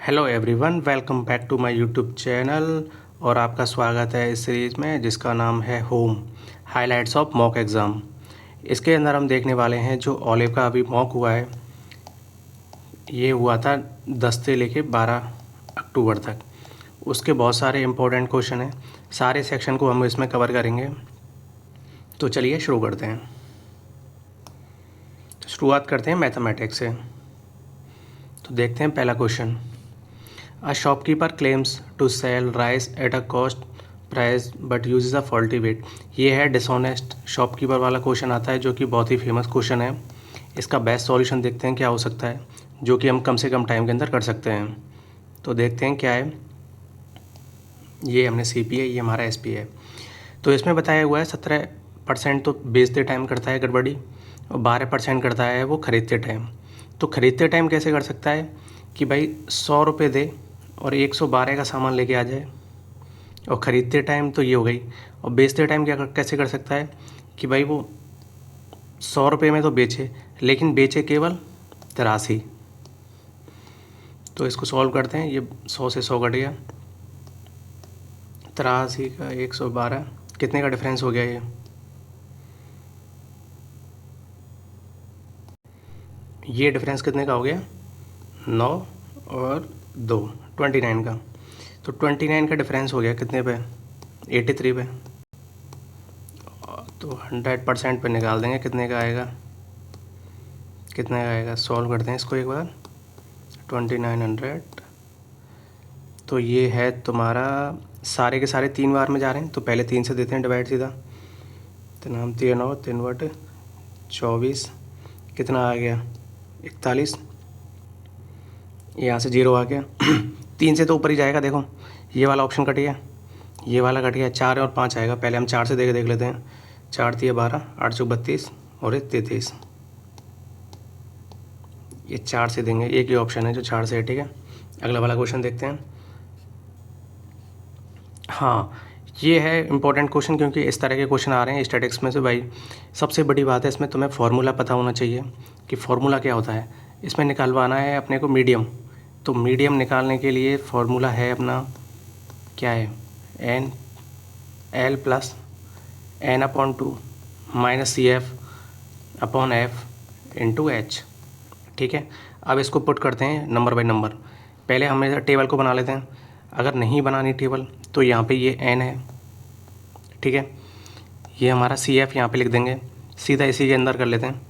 Hello everyone, welcome back to my YouTube channel. और आपका स्वागत है इस सीरीज़ में जिसका नाम है home highlights of mock exam. इसके अंदर हम देखने वाले हैं जो ओलेव का अभी मॉक हुआ है, ये हुआ था 10 से लेके 12 अक्टूबर तक। उसके बहुत सारे इम्पोर्टेंट क्वेश्चन हैं, सारे सेक्शन को हम इसमें कवर करेंगे। तो चलिए शुरू करते हैं। शुरुआत करते हैं मैथमेटिक्स से। तो देखते हैं पहला question. A shopkeeper claims to sell rice at a cost price but uses a faulty weight। ये है डिसऑनेस्ट शॉपकीपर वाला क्वेश्चन आता है, जो कि बहुत ही फेमस क्वेश्चन है। इसका बेस्ट सॉल्यूशन देखते हैं क्या हो सकता है, जो कि हम कम से कम टाइम के अंदर कर सकते हैं। तो देखते हैं क्या है। ये हमने CP है, ये हमारा SP है। तो इसमें बताया हुआ है 17% तो बेचते टाइम करता है गड़बड़ी, और 12% करता है वो ख़रीदते टाइम। तो ख़रीदते टाइम कैसे कर सकता है कि भाई 100 रुपये दे और 112 का सामान लेके आ जाए, और ख़रीदते टाइम तो ये हो गई। और बेचते टाइम कैसे कर सकता है कि भाई वो 100 रुपये में तो बेचे, लेकिन बेचे केवल 83। तो इसको सॉल्व करते हैं। ये 100 से 100 कट गया, 83 का 112, कितने का डिफरेंस हो गया ये डिफरेंस कितने का हो गया, 9 और 2, 29 का। तो 29 का डिफरेंस हो गया कितने पे, 83 पे। तो 100% पे निकाल देंगे, कितने का आएगा, कितने का आएगा। सॉल्व करते हैं इसको एक बार। 2900, तो ये है तुम्हारा, सारे के सारे 3 बार में जा रहे हैं, तो पहले 3 से देते हैं डिवाइड सीधा। तो नाम 3 9 3 बट 24, कितना आ गया 41। यहाँ से 0 आ गया 3 से तो ऊपर ही जाएगा। देखो ये वाला ऑप्शन कट गया, ये वाला कट गया, 4 और 5 आएगा। पहले हम 4 से देख लेते हैं। 4 3 12, 8 चौक 32 और 1 33। ये 4 से देंगे, एक ही ऑप्शन है जो 4 से है, ठीक है। अगला वाला क्वेश्चन देखते हैं। हाँ, ये है इंपॉर्टेंट क्वेश्चन, क्योंकि इस तरह के क्वेश्चन आ रहे हैं स्टैटिक्स में से। भाई सबसे बड़ी बात है इसमें, तुम्हें फार्मूला पता होना चाहिए कि फार्मूला क्या होता है। इसमें निकालवाना है अपने को मीडियम। तो मीडियम निकालने के लिए फार्मूला है अपना, क्या है, N L plus N/2 minus CF upon F into H, ठीक है। अब इसको पुट करते हैं नंबर बाय नंबर। पहले हम टेबल को बना लेते हैं। अगर नहीं बनानी टेबल तो यहाँ पे ये N है, ठीक है। ये हमारा CF यहाँ पे लिख देंगे, सीधा इसी के अंदर कर लेते हैं।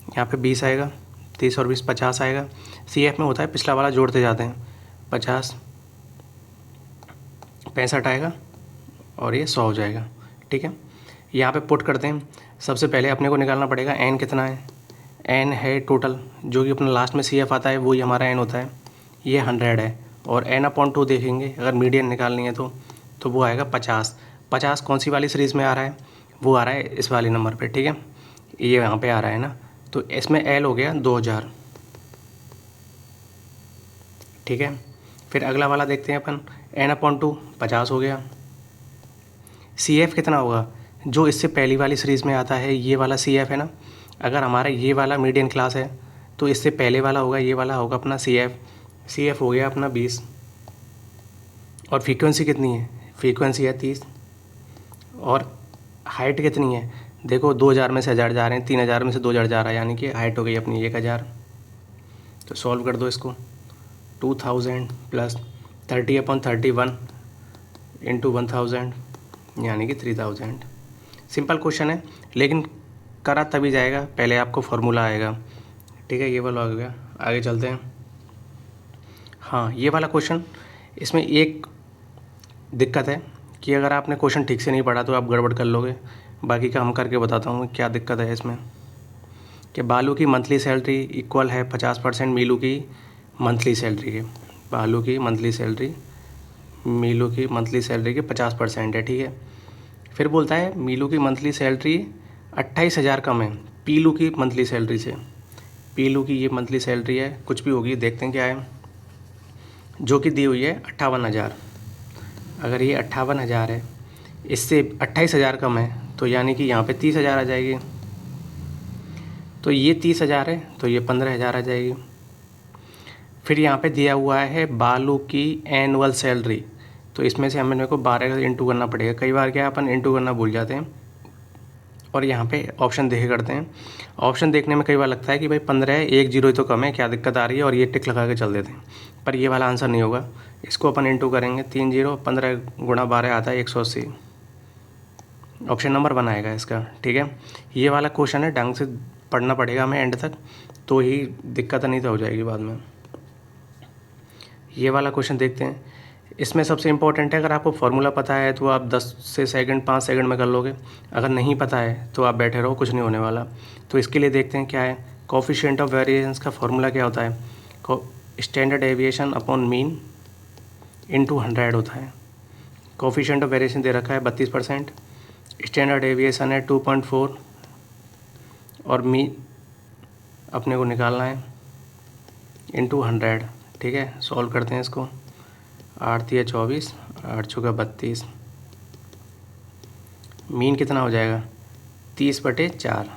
यहाँ पे 20 आएगा, 30 और 20 50 आएगा। CF में होता है पिछला वाला जोड़ते जाते हैं, 50 65 आएगा और ये 100 हो जाएगा, ठीक है। यहाँ पे पुट करते हैं। सबसे पहले अपने को निकालना पड़ेगा N कितना है। N है टोटल, जो कि अपना लास्ट में CF आता है, वही हमारा N होता है। ये 100 है, और N/2 देखेंगे अगर मीडियन निकालनी है तो वो आएगा 50। 50 कौन सी वाली सीरीज़ में आ रहा है, वो आ रहा है इस वाले नंबर पे, ठीक है। ये यहाँ पे आ रहा है ना, तो इसमें L हो गया 2000, ठीक है। फिर अगला वाला देखते हैं अपन, N/2 50 हो गया। CF कितना होगा, जो इससे पहली वाली सीरीज़ में आता है, ये वाला CF है ना। अगर हमारा ये वाला मीडियन क्लास है तो इससे पहले वाला होगा, ये वाला होगा अपना CF हो गया अपना 20। और फ्रीक्वेंसी कितनी है, फ्रीक्वेंसी है 30। और हाइट कितनी है, देखो 2000 में से 1000 जा रहे हैं, 3000 में से 2000 जा रहा है, यानी कि हाइट हो गई अपनी 1000। तो सॉल्व कर दो इसको। 2000 प्लस 30/31 इंटू 1000, यानी कि 3000। सिंपल क्वेश्चन है, लेकिन करा तभी जाएगा, पहले आपको फार्मूला आएगा, ठीक है। ये वाला हो गया, आगे चलते हैं। हाँ, ये वाला क्वेश्चन, इसमें एक दिक्कत है कि अगर आपने क्वेश्चन ठीक से नहीं पढ़ा तो आप गड़बड़ कर लोगे। बाकी का हम करके बताता हूँ क्या दिक्कत है इसमें। कि बालू की मंथली सैलरी इक्वल है 50% मीलू की मंथली सैलरी के। बालू की मंथली सैलरी मीलू की मंथली सैलरी के 50% है, ठीक है। फिर बोलता है मीलू की मंथली सैलरी 28,000 कम है पीलू की मंथली सैलरी से। पीलू की ये मंथली सैलरी है, कुछ भी होगी, देखते हैं क्या है, जो कि दी हुई है 58,000। अगर ये 58,000 है, इससे 28,000 कम है, तो यानी कि यहाँ पे 30,000 आ जाएगी। तो ये 30,000 है, तो ये 15,000 आ जाएगी। फिर यहाँ पे दिया हुआ है बालू की एनुअल सैलरी, तो इसमें से हमें को 12 इंटू करना पड़ेगा। कई बार क्या अपन इंटू करना भूल जाते हैं और यहाँ पे ऑप्शन देखे करते हैं। ऑप्शन देखने में कई बार लगता है कि भाई 15 है, 1 जीरो ही तो कम है, क्या दिक्कत आ रही है, और ये टिक लगा के चल देते हैं, पर ये वाला आंसर नहीं होगा। इसको अपन इंटू करेंगे, 3 जीरो 15 गुणा 12 आता है 180। ऑप्शन नंबर 1 आएगा इसका, ठीक है। ये वाला क्वेश्चन है, ढंग से पढ़ना पड़ेगा हमें एंड तक, तो ही दिक्कत नहीं तो हो जाएगी बाद में। ये वाला क्वेश्चन देखते हैं। इसमें सबसे इम्पोर्टेंट है, अगर आपको फार्मूला पता है तो आप 10 से सेकंड 5 सेकंड में कर लोगे, अगर नहीं पता है तो आप बैठे रहो, कुछ नहीं होने वाला। तो इसके लिए देखते हैं क्या है। कोफिशिएंट ऑफ वेरिएशंस का फार्मूला क्या होता है, standard deviation upon mean into 100 होता है। कोफिशिएंट ऑफ वेरिएशन दे रखा है 32%, स्टैंडर्ड डेविएशन है 2.4 और मीन अपने को निकालना है इनटू 100, ठीक है। सॉल्व करते हैं इसको, 8 या 24, 8 चौका 32, मीन कितना हो जाएगा 30/4,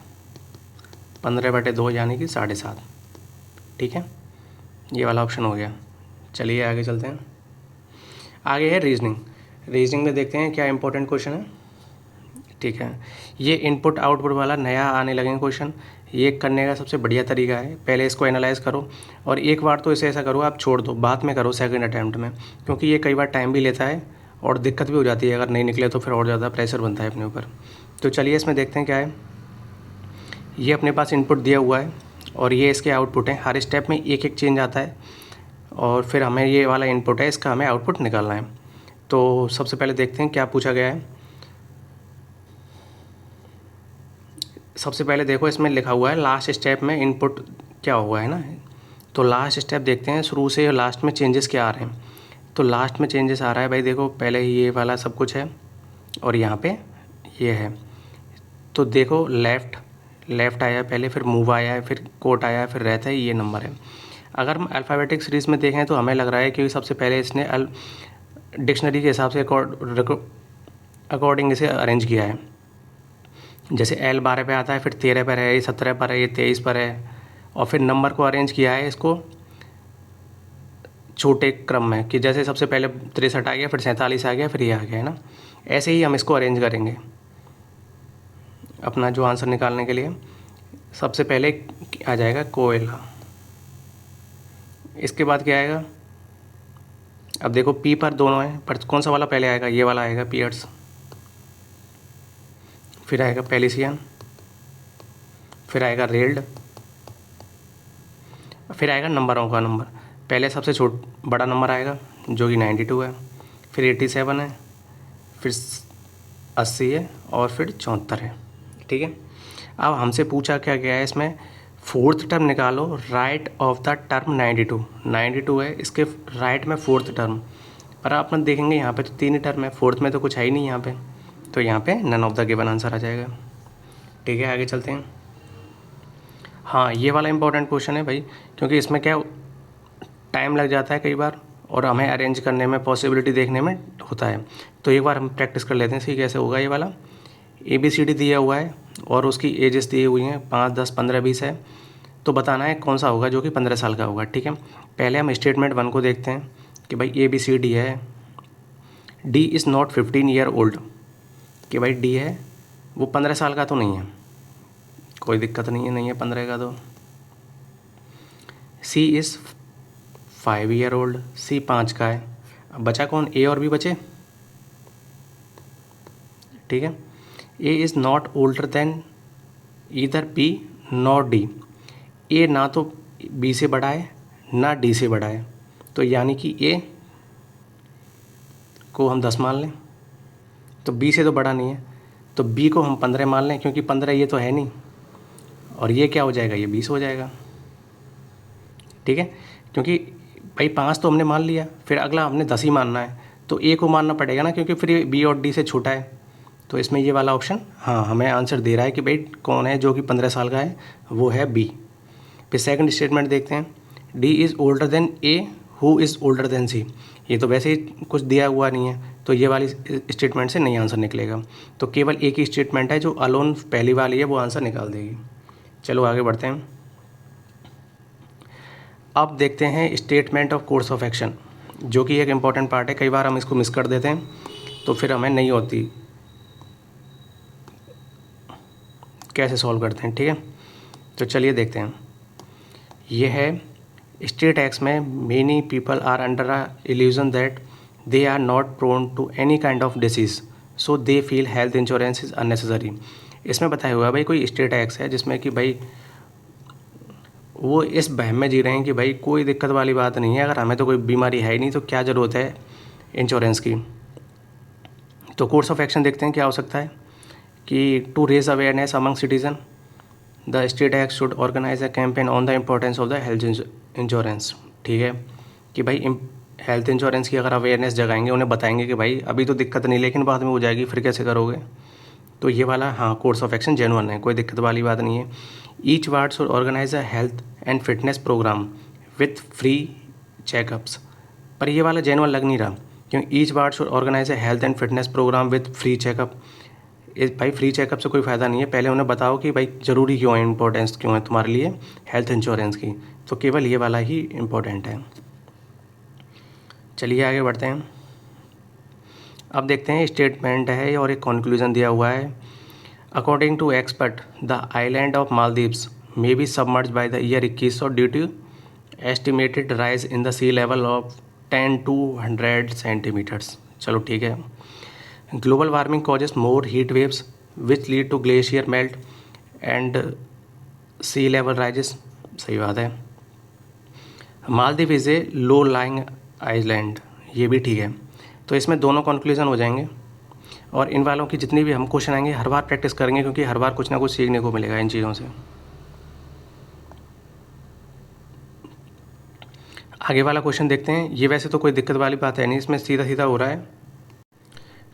15/2 यानी कि 7.5, ठीक है। ये वाला ऑप्शन हो गया। चलिए आगे चलते हैं। आगे है रीजनिंग। रीजनिंग में देखते हैं क्या इंपॉर्टेंट क्वेश्चन है, ठीक है। ये इनपुट आउटपुट वाला नया आने लगे क्वेश्चन, ये करने का सबसे बढ़िया तरीका है, पहले इसको एनालाइज करो और एक बार तो इसे ऐसा करो आप छोड़ दो, बाद में करो सेकंड अटैम्प्ट में, क्योंकि ये कई बार टाइम भी लेता है और दिक्कत भी हो जाती है, अगर नहीं निकले तो फिर और ज़्यादा प्रेशर बनता है अपने ऊपर। तो चलिए इसमें देखते हैं क्या है। ये अपने पास इनपुट दिया हुआ है और ये इसके आउटपुट हैं, हर स्टेप में एक एक चेंज आता है और फिर हमें ये वाला इनपुट है, इसका हमें आउटपुट निकालना है। तो सबसे पहले देखते हैं क्या पूछा गया है। सबसे पहले देखो इसमें लिखा हुआ है लास्ट स्टेप में इनपुट क्या हुआ है ना, तो लास्ट स्टेप देखते हैं शुरू से लास्ट में चेंजेस क्या आ रहे हैं। तो लास्ट में चेंजेस आ रहा है भाई, देखो पहले ये वाला सब कुछ है और यहाँ पे ये है, तो देखो लेफ़्ट आया पहले, फिर मूव आया है, फिर कोट आया है, फिर रहता है, ये नंबर है। अगर हम अल्फ़ाबेटिक सीरीज़ में देखें तो हमें लग रहा है कि सबसे पहले इसने डिक्शनरी के हिसाब से अकॉर्डिंग इसे अरेंज किया है। जैसे L 12 पे आता है, फिर 13 पर है, ये 17 पर है, ये 23 पर है, और फिर नंबर को अरेंज किया है इसको छोटे क्रम में, कि जैसे सबसे पहले 63 आ गया, फिर 47 आ गया, फिर ये आ गया है ना। ऐसे ही हम इसको अरेंज करेंगे अपना जो आंसर निकालने के लिए। सबसे पहले आ जाएगा कोयला, इसके बाद क्या आएगा, अब देखो P पर दोनों है, पर कौन सा वाला पहले आएगा, ये वाला आएगा पीयर्स, फिर आएगा पेलिसियन, फिर आएगा रेल्ड, फिर आएगा नंबरों का नंबर। पहले सबसे बड़ा नंबर आएगा जो कि 92 है, फिर 87 है, फिर 80 है और फिर 74 है, ठीक है। अब हमसे पूछा क्या गया है इसमें, फोर्थ टर्म निकालो राइट ऑफ द टर्म 92 है, इसके राइट में फोर्थ टर्म, पर अपन देखेंगे यहाँ पे तो 3 ही टर्म है, फोर्थ में तो कुछ है ही नहीं यहाँ पे, तो यहाँ पे none of the given answer आ जाएगा, ठीक है। आगे चलते हैं। हाँ, ये वाला इंपॉर्टेंट क्वेश्चन है भाई, क्योंकि इसमें क्या टाइम लग जाता है कई बार और हमें अरेंज करने में, पॉसिबिलिटी देखने में होता है, तो एक बार हम प्रैक्टिस कर लेते हैं इसकी कैसे होगा। ये वाला ABCD दिया हुआ है और उसकी एजेस दी हुई हैं 5, 10, 15, 20 है, तो बताना है कौन सा होगा जो कि 15 साल का होगा, ठीक है। पहले हम स्टेटमेंट 1 को देखते हैं कि भाई ABCD है, D is not 15 year old, कि भाई D है वो 15 साल का तो नहीं है, कोई दिक्कत नहीं है 15 का तो। C is 5 year old, C 5 का है। अब बचा कौन, A और B बचे, ठीक है। A is not older than either B not D, A ना तो B से बड़ा है ना D से बड़ा है, तो यानी कि A को हम 10 मान लें, तो B से तो बड़ा नहीं है, तो B को हम 15 मान लें, क्योंकि 15 ये तो है नहीं, और ये क्या हो जाएगा, ये 20 हो जाएगा, ठीक है। क्योंकि भाई 5 तो हमने मान लिया, फिर अगला हमने 10 ही मानना है, तो A को मानना पड़ेगा ना, क्योंकि फिर ये B और D से छोटा है, तो इसमें ये वाला ऑप्शन हाँ हमें आंसर दे रहा है कि भाई कौन है जो कि 15 साल का है, वो है B। फिर सेकंड स्टेटमेंट देखते हैं, D is older than A who is older than C, ये तो वैसे ही कुछ दिया हुआ नहीं है, तो ये वाली स्टेटमेंट से नहीं आंसर निकलेगा, तो केवल एक ही स्टेटमेंट है जो अलोन पहली वाली है वो आंसर निकाल देगी। चलो आगे बढ़ते हैं। अब देखते हैं statement of course of action, जो कि एक इम्पॉर्टेंट पार्ट है। कई बार हम इसको मिस कर देते हैं तो फिर हमें नहीं होती, कैसे सॉल्व करते हैं, ठीक है। तो चलिए देखते हैं। ये है स्टेट एक्ट्स में many people are under a illusion that they are not prone to any kind of disease, so they feel health insurance is unnecessary. इसमें बताया हुआ है भाई कोई स्टेट एक्ट है जिसमें कि भाई वो इस वहम में जी रहे हैं कि भाई कोई दिक्कत वाली बात नहीं है, अगर हमें तो कोई बीमारी है ही नहीं तो क्या ज़रूरत है इंश्योरेंस की। तो कोर्स ऑफ एक्शन देखते हैं क्या हो सकता है कि to raise awareness among citizen the state act should organise a campaign on the importance of the health insurance. ठीक है कि भाई हेल्थ इंश्योरेंस की अगर अवेयरनेस जगाएंगे, उन्हें बताएंगे कि भाई अभी तो दिक्कत नहीं लेकिन बाद में हो जाएगी, फिर कैसे करोगे। तो ये वाला हाँ कोर्स ऑफ एक्शन जेन्युइन है, कोई दिक्कत वाली बात नहीं है। Each ward should organise a health and fitness programme with free checkups, पर ये वाला जेन्युइन लग नहीं रहा, क्योंकि each ward should organise a health and fitness programme with free checkup. भाई फ्री चेकअप से कोई फ़ायदा नहीं है, पहले उन्हें बताओ कि भाई ज़रूरी क्यों है, इंपॉर्टेंस क्यों है तुम्हारे लिए हेल्थ इंश्योरेंस की। तो केवल ये वाला ही इम्पोर्टेंट है। चलिए आगे बढ़ते हैं। अब देखते हैं स्टेटमेंट है और एक कंक्लूजन दिया हुआ है। According to expert the island of Maldives may be submerge by the year 2100 due to estimated rise in the sea level of 10 to 100 centimetres. चलो ठीक है। Global warming causes more heat waves which lead to glacier melt and sea level rises. सही बात है। Maldive is a low lying island, ये भी ठीक है। तो इसमें दोनों कंक्लूजन हो जाएंगे, और इन वालों की जितनी भी हम क्वेश्चन आएंगे हर बार प्रैक्टिस करेंगे, क्योंकि हर बार कुछ ना कुछ सीखने को मिलेगा इन चीज़ों से। आगे वाला क्वेश्चन देखते हैं। ये वैसे तो कोई दिक्कत वाली बात है नहीं, इसमें सीधा सीधा हो रहा है,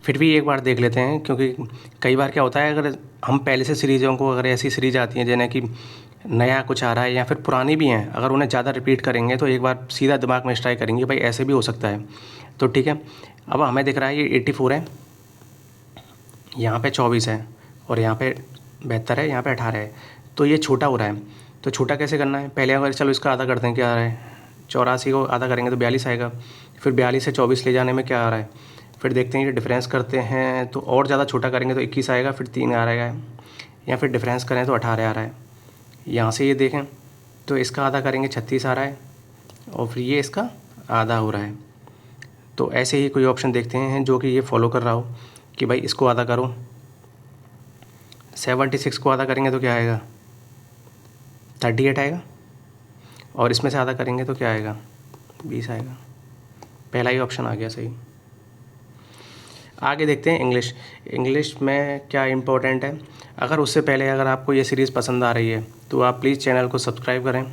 फिर भी एक बार देख लेते हैं, क्योंकि कई बार क्या होता है अगर हम पहले से सीरीज़ों को, अगर ऐसी सीरीज आती हैं जिन्हें कि नया कुछ आ रहा है या फिर पुरानी भी हैं, अगर उन्हें ज़्यादा रिपीट करेंगे तो एक बार सीधा दिमाग में स्ट्राइक करेंगे भाई ऐसे भी हो सकता है। तो ठीक है, अब हमें दिख रहा है ये 84 है, यहाँ पे 24 है, और यहाँ पे 72 है, यहाँ पे 18 है, तो ये छोटा हो रहा है। तो छोटा कैसे करना है, पहले अगर चलो इसका आधा करते हैं, क्या आ रहा है 84 को आधा करेंगे तो 42 आएगा, फिर 42 से 24 ले जाने में क्या आ रहा है, फिर देखते हैं ये डिफरेंस करते हैं तो और ज़्यादा छोटा करेंगे तो 21 आएगा, फिर 3 आ रहा है, या फिर डिफरेंस करें तो 18 आ रहा है। यहाँ से ये देखें तो इसका आधा करेंगे 36 आ रहा है, और फिर ये इसका आधा हो रहा है। तो ऐसे ही कोई ऑप्शन देखते हैं जो कि ये फॉलो कर रहा हो कि भाई इसको आधा करो, 76 को आधा करेंगे तो क्या आएगा 38 आएगा, और इसमें से आधा करेंगे तो क्या आएगा 20 आएगा। पहला ही ऑप्शन आ गया सही। आगे देखते हैं इंग्लिश। इंग्लिश में क्या इम्पोर्टेंट है, अगर उससे पहले अगर आपको ये सीरीज़ पसंद आ रही है तो आप प्लीज़ चैनल को सब्सक्राइब करें,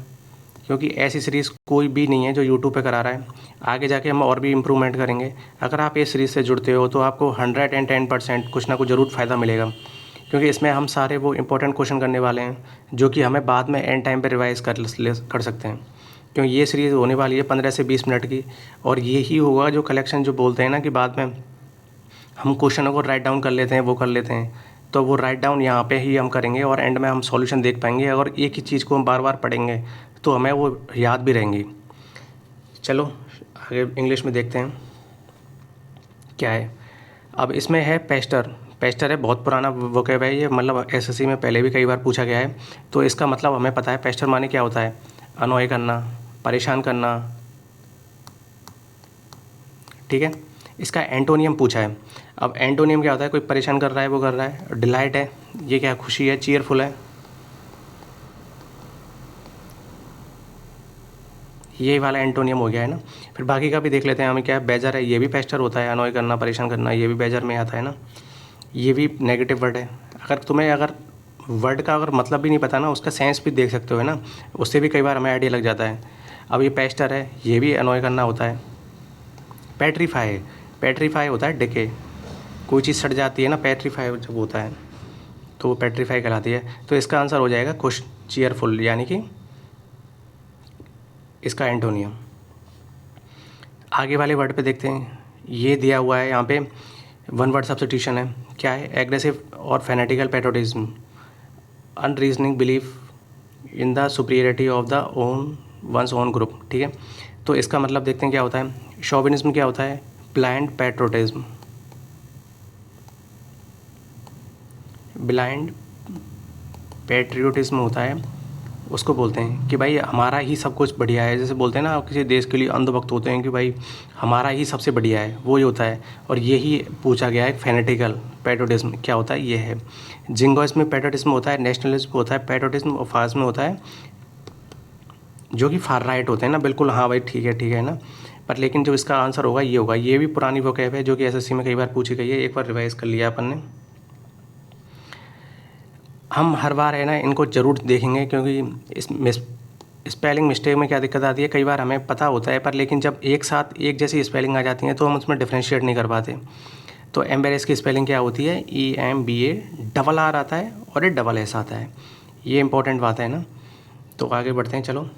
क्योंकि ऐसी सीरीज़ कोई भी नहीं है जो यूट्यूब पे करा रहा है। आगे जाके हम और भी इम्प्रूवमेंट करेंगे। अगर आप ये सीरीज़ से जुड़ते हो तो आपको 110% कुछ ना कुछ ज़रूर फ़ायदा मिलेगा, क्योंकि इसमें हम सारे वो इंपॉर्टेंट क्वेश्चन करने वाले हैं जो कि हमें बाद में एंड टाइम पे रिवाइज़ कर सकते हैं। क्योंकि ये सीरीज़ होने वाली है 15 से 20 मिनट की, और ये ही होगा जो कलेक्शन जो बोलते हैं ना कि बाद में हम क्वेश्चनों को राइट डाउन कर लेते हैं, वो कर लेते हैं, तो वो राइट डाउन यहाँ पे ही हम करेंगे और एंड में हम सॉल्यूशन देख पाएंगे। अगर एक ही चीज़ को हम बार बार पढ़ेंगे तो हमें वो याद भी रहेंगी। चलो आगे इंग्लिश में देखते हैं क्या है। अब इसमें है पेस्टर। पेस्टर है बहुत पुराना वोकैब है ये, मतलब एसएससी में पहले भी कई बार पूछा गया है। तो इसका मतलब हमें पता है पेस्टर माने क्या होता है, अनॉय करना, परेशान करना, ठीक है। इसका एंटोनियम पूछा है। अब एंटोनियम क्या होता है, कोई परेशान कर रहा है वो कर रहा है। डिलाइट है, ये क्या खुशी है, चीयरफुल है, ये वाला एंटोनियम हो गया है ना। फिर बाकी का भी देख लेते हैं हमें क्या है। बेजर है, ये भी पेस्टर होता है, अनॉय करना, परेशान करना, ये भी बेजर में आता है ना। ये भी नेगेटिव वर्ड है। अगर वर्ड का अगर मतलब भी नहीं पता ना, उसका सेंस भी देख सकते हो है ना, उससे भी कई बार हमें आइडिया लग जाता है। अब ये पेस्टर है, ये भी अनॉय करना होता है। पेट्रीफाई, पेट्रीफाई होता है डिके, कोई चीज़ सड़ जाती है ना, पेट्रीफाई जब होता है तो वो पेट्रीफाई कहलाती है। तो इसका आंसर हो जाएगा खुश, चीयरफुल, यानी कि इसका एंटोनियम। आगे वाले वर्ड पे देखते हैं। ये दिया हुआ है यहाँ पे, वन वर्ड सब्स्टिट्यूशन है। क्या है, एग्रेसिव और fanatical patriotism, unreasoning belief in the superiority of the own one's own group, ठीक है। तो इसका मतलब देखते हैं क्या होता है। शोविनिज्म क्या होता है? ब्लाइंड पैट्रोटिज्म, ब्लाइंड पैट्रियोटिज्म होता है, उसको बोलते हैं कि भाई हमारा ही सब कुछ बढ़िया है। जैसे बोलते हैं ना, किसी देश के लिए अंधभक्त होते हैं कि भाई हमारा ही सबसे बढ़िया है, वो ही होता है। और यही पूछा गया है फेनेटिकल पैट्रियोटिज्म क्या होता है, ये है। जिंगोइज्म में पैट्रियोटिज्म होता है, नेशनलिज्म होता है पैट्रियोटिज्म, और फासिज्म होता है जो कि फार राइट होते हैं ना, बिल्कुल हाँ भाई ठीक है ना। पर लेकिन जो इसका आंसर होगा ये होगा। ये भी पुरानी वोकैब है जो कि एसएससी में कई बार पूछी गई है, एक बार रिवाइज कर लिया अपन ने। हम हर बार है ना इनको ज़रूर देखेंगे, क्योंकि इस स्पेलिंग मिस्टेक में क्या दिक्कत आती है, कई बार हमें पता होता है पर लेकिन जब एक साथ एक जैसी स्पेलिंग आ जाती है तो हम उसमें डिफ्रेंशिएट नहीं कर पाते। तो एम्बेरेस की स्पेलिंग क्या होती है? EMBA, डबल आर आता है और एक डबल एस आता है। ये इंपॉर्टेंट बात है ना। तो आगे बढ़ते हैं, चलो।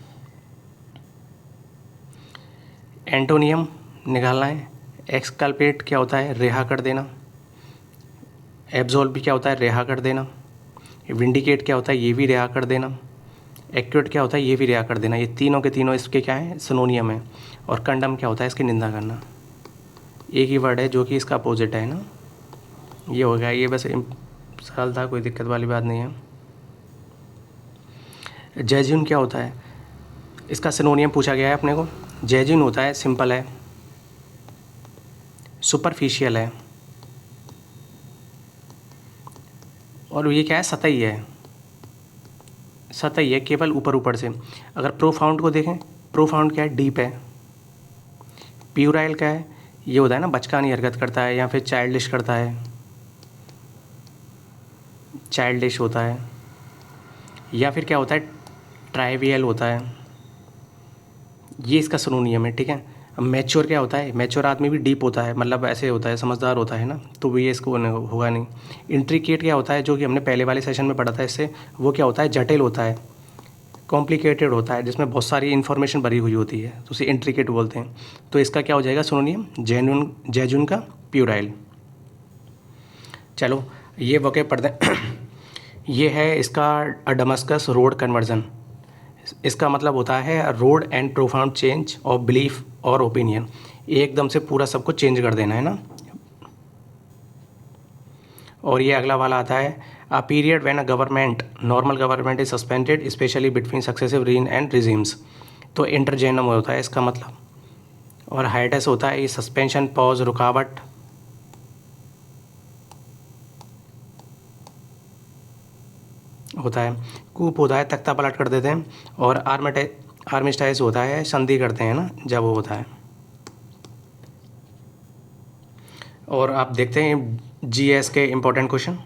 एंटोनियम निकालना है। एक्सकल्पेट क्या होता है? रिहा कर देना। एब्जॉल्व भी क्या होता है? रिहा कर देना। विंडिकेट क्या होता है? ये भी रिहा कर देना। एक्यूट क्या होता है? ये भी रिहा कर देना। ये तीनों के तीनों इसके क्या हैं? सिनोनियम है। और कंडम क्या होता है? इसकी निंदा करना। एक ही वर्ड है जो कि इसका अपोजिट है ना, ये हो गया। ये बस सरल था, कोई दिक्कत वाली बात नहीं है। जेन्युइन क्या होता है? इसका सिनोनियम पूछा गया है अपने को। जेन्युइन होता है सिंपल है, सुपरफिशियल है, और ये क्या है? सतही है। सतही है, केवल ऊपर ऊपर से। अगर प्रोफाउंड को देखें, प्रोफाउंड क्या है? डीप है। प्यूराइल क्या है? ये होता है ना बचकानी हरकत करता है या फिर चाइल्डिश करता है, चाइल्डिश होता है। या फिर क्या होता है? ट्राइवियल होता है। ये इसका सिनोनियम है, ठीक है। अब मैच्योर क्या होता है? मैच्योर आदमी भी डीप होता है, मतलब ऐसे होता है, समझदार होता है ना, तो ये इसको होगा नहीं। इंट्रिकेट क्या होता है? जो कि हमने पहले वाले सेशन में पढ़ा था इससे, वो क्या होता है? जटिल होता है, कॉम्प्लिकेटेड होता है, जिसमें बहुत सारी इन्फॉर्मेशन भरी हुई होती है, तो उसे इंट्रिकेट बोलते हैं। तो इसका क्या हो जाएगा सिनोनियम? जेन्युइन का प्यूराइल। चलो ये वोकैब पढ़ते हैं। ये है इसका डमस्कस रोड कन्वर्जन। इसका मतलब होता है road and profound change of belief और ओपिनियन। एकदम से पूरा सब कुछ चेंज कर देना है ना। और ये अगला वाला आता है, a period when a government, normal government is suspended specially between successive reign and regimes. तो इंटरजेनम होता है इसका मतलब। और हाइटस होता है ये सस्पेंशन, पॉज, रुकावट। होता है कूप होता है, तख्ता पलट कर देते हैं। और आर्मिस्टाइज होता है, संधि करते हैं ना जब वो होता है। और आप देखते हैं जीएस के इम्पोर्टेंट क्वेश्चन।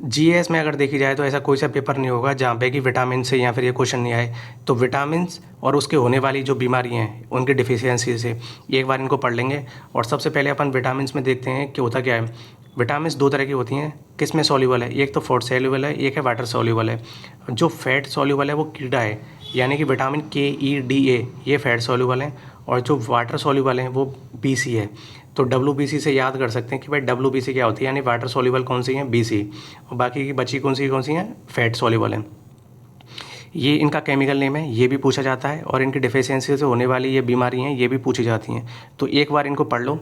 जीएस में अगर देखी जाए तो ऐसा कोई सा पेपर नहीं होगा जहाँ पे कि विटामिन से या फिर ये क्वेश्चन नहीं आए। तो विटामिन और उसके होने वाली जो बीमारी हैं उनकी डिफिशियंसी से एक बार इनको पढ़ लेंगे। और सबसे पहले अपन विटामिन में देखते हैं कि होता क्या है। विटामिन दो तरह की होती हैं, किस में सॉल्यूबल है? एक तो फैट सॉल्यूबल है, एक है वाटर सॉल्यूबल है। जो फैट सॉल्यूबल है वो कीड़ा है, यानी कि विटामिन KEDA, ये फैट सॉल्यूबल है। और जो वाटर सॉल्यूबल है वो BC है। तो WBC से याद कर सकते हैं कि भाई WBC क्या होती है, यानी वाटर सॉल्यूबल कौन सी है? BC। और बाकी की बची कौन सी हैं? फैट सॉल्यूबल है। ये इनका केमिकल नेम है, ये भी पूछा जाता है। और इनकी डिफिशियंसी से होने वाली ये बीमारी हैं, ये भी पूछी जाती हैं। तो एक बार इनको पढ़ लो,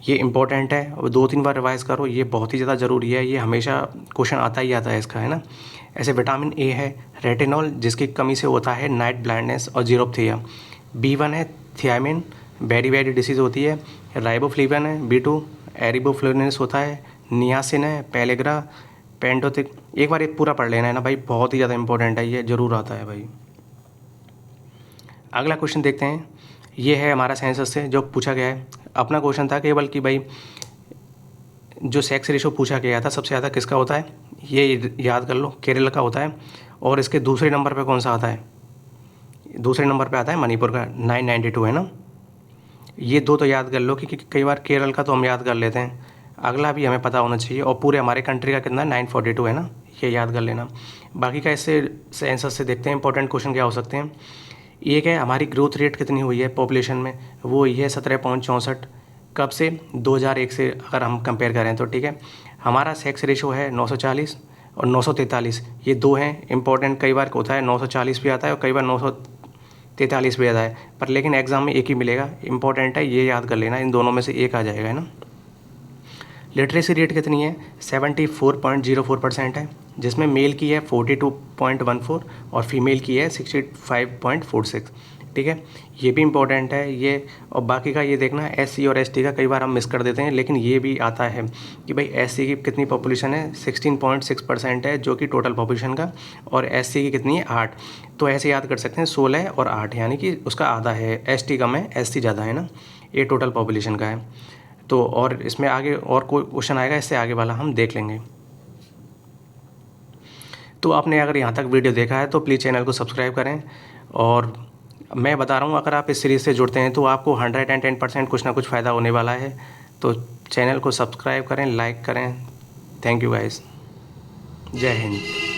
ये इंपॉर्टेंट है। और 2-3 बार रिवाइज करो, ये बहुत ही ज़्यादा ज़रूरी है। ये हमेशा क्वेश्चन आता ही आता है इसका, है ना। ऐसे विटामिन A है रेटिनॉल, जिसकी कमी से होता है नाइट ब्लाइंडनेस और जीरोप्थिया। B1 है थियामिन, बेरी डिसीज़ होती है। राइबोफ्लेविन है B2, एरिबोफ्लोविनस होता है। नियासिन है पेलेग्रा, पेंटोथिक। एक बार ये पूरा पढ़ लेना है ना भाई, बहुत ही ज़्यादा इंपॉर्टेंट है, ये ज़रूर आता है भाई। अगला क्वेश्चन देखते हैं। ये है हमारा सेंसस से जो पूछा गया है। अपना क्वेश्चन था केवल कि भाई जो सेक्स रेशो पूछा गया था सबसे ज़्यादा किसका होता है, ये याद कर लो, केरल का होता है। और इसके दूसरे नंबर पे कौन सा आता है? दूसरे नंबर पे आता है मणिपुर का, 992 है ना। ये दो तो याद कर लो, क्योंकि कई बार केरल का तो हम याद कर लेते हैं, अगला भी हमें पता होना चाहिए। और पूरे हमारे कंट्री का कितना, 942 है ना, ये याद कर लेना। बाकी का इससे सेंसस से देखते हैं इंपॉर्टेंट क्वेश्चन क्या हो सकते हैं। एक है हमारी ग्रोथ रेट कितनी हुई है पॉपुलेशन में, वो ये है 17.64। कब से? 2001 से अगर हम कंपेयर करें तो, ठीक है। हमारा सेक्स रेशो है 940, और 943 ये दो हैं इंपॉर्टेंट। कई बार होता है 940 भी आता है और कई बार 943 भी आता है, पर लेकिन एग्ज़ाम में एक ही मिलेगा। इंपॉर्टेंट है, ये याद कर लेना, इन दोनों में से एक आ जाएगा, है ना। लिटरेसी रेट कितनी है? 74.04% है, जिसमें मेल की है 42.14 और फीमेल की है 65.46। ठीक है, ये भी इम्पोर्टेंट है ये। और बाकी का ये देखना, SC और ST का कई बार हम मिस कर देते हैं, लेकिन ये भी आता है कि भाई SC की कितनी पॉपुलेशन है, 16.6% है जो कि टोटल पॉपुलेशन का, और SC की कितनी है, 8। तो ऐसे याद कर सकते हैं 16 और 8, यानी कि उसका आधा है, ST कम है SC ज़्यादा है ना, ये टोटल पॉपुलेशन का है। तो और इसमें आगे और कोई क्वेश्चन आएगा, इससे आगे वाला हम देख लेंगे। तो आपने अगर यहाँ तक वीडियो देखा है तो प्लीज़ चैनल को सब्सक्राइब करें। और मैं बता रहा हूँ, अगर आप इस सीरीज़ से जुड़ते हैं तो आपको 110% कुछ ना कुछ फ़ायदा होने वाला है। तो चैनल को सब्सक्राइब करें, लाइक करें। थैंक यू गाइस, जय हिंद।